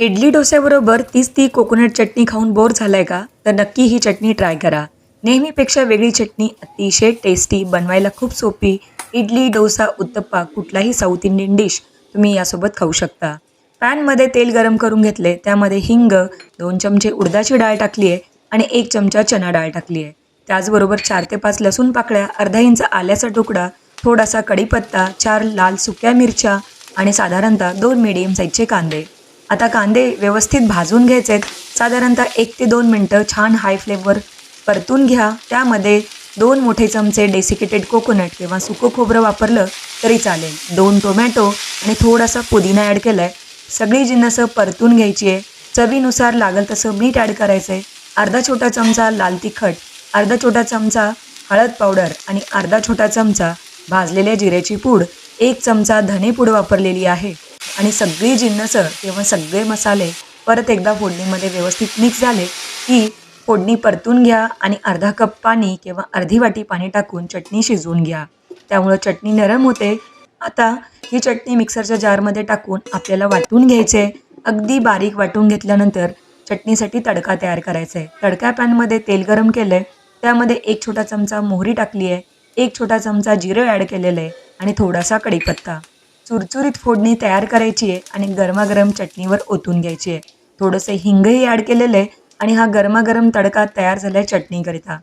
इडली डोस्याबरोबर तीच ती कोकोनट चटणी खाऊन बोर झालाय का? तर नक्की ही चटणी ट्राय करा. नेहमीपेक्षा वेगळी चटणी, अतिशय टेस्टी, बनवायला खूप सोपी. इडली, डोसा, उत्तप्पा कुठलाही साऊथ इंडियन डिश तुम्ही यासोबत खाऊ शकता. पॅनमध्ये तेल गरम करून घेतले, त्यामध्ये हिंग, 2 चमचे उडदाची डाळ टाकली आहे आणि 1 चमचा चणा डाळ टाकली आहे. त्याचबरोबर 4 ते 5 लसूण पाकळ्या, अर्धा इंच आल्याचा तुकडा, थोडासा कढीपत्ता, 4 लाल सुक्या मिरच्या आणि साधारणतः 2 मीडियम साईजचे कांदे. आता कांदे व्यवस्थित भाजून घ्यायचे आहेत. साधारणतः 1 ते 2 मिनटं छान हाय फ्लेमवर परतून घ्या. त्यामध्ये 2 मोठे चमचे डेसिकेटेड कोकोनट किंवा सुकं खोबरं वापरलं तरी चालेल. 2 टोमॅटो आणि थोडासा पुदिना ॲड केला आहे. सगळी जिन्नसं परतून घ्यायची आहे. चवीनुसार लागेल तसं मीठ ॲड करायचं आहे. अर्धा छोटा चमचा लाल तिखट, अर्धा छोटा चमचा हळद पावडर आणि अर्धा छोटा चमचा भाजलेल्या जिऱ्याची पूड, 1 चमचा धने पूड वापरलेली आहे. आणि सगळी जिन्नसं किंवा सगळे मसाले परत एकदा फोडणीमध्ये व्यवस्थित मिक्स झाले की फोडणी परतून घ्या आणि अर्धा कप पाणी किंवा अर्धी वाटी पाणी टाकून चटणी शिजवून घ्या. त्यामुळं चटणी नरम होते. आता ही चटणी मिक्सरच्या जारमध्ये टाकून आपल्याला वाटून घ्यायचे आहे. अगदी बारीक वाटून घेतल्यानंतर चटणीसाठी तडका तयार करायचा आहे. तडका पॅनमध्ये तेल गरम केलं आहे. त्यामध्ये 1 छोटा चमचा मोहरी टाकली आहे, 1 छोटा चमचा जिरं ॲड केलेलं आहे आणि थोडासा कढीपत्ता. चुरचुरीत फोडणी तयार करायची आहे आणि गरमागरम चटणीवर ओतून घ्यायची आहे. थोडंसं हिंगही ॲड केलेलं आहे आणि हा गरमागरम तडका तयार झाला आहे चटणीकरिता.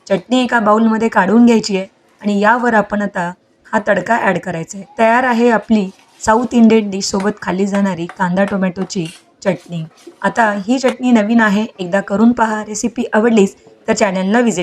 चटणी एका बाउलमध्ये काढून घ्यायची आहे आणि यावर आपण आता हा तडका ॲड करायचा आहे. तयार आहे आपली साऊथ इंडियन डिशसोबत खाल्ली जाणारी कांदा टोमॅटोची चटणी. आता ही चटणी नवीन आहे, एकदा करून पहा. रेसिपी आवडलीच तर चॅनलला व्हिजिट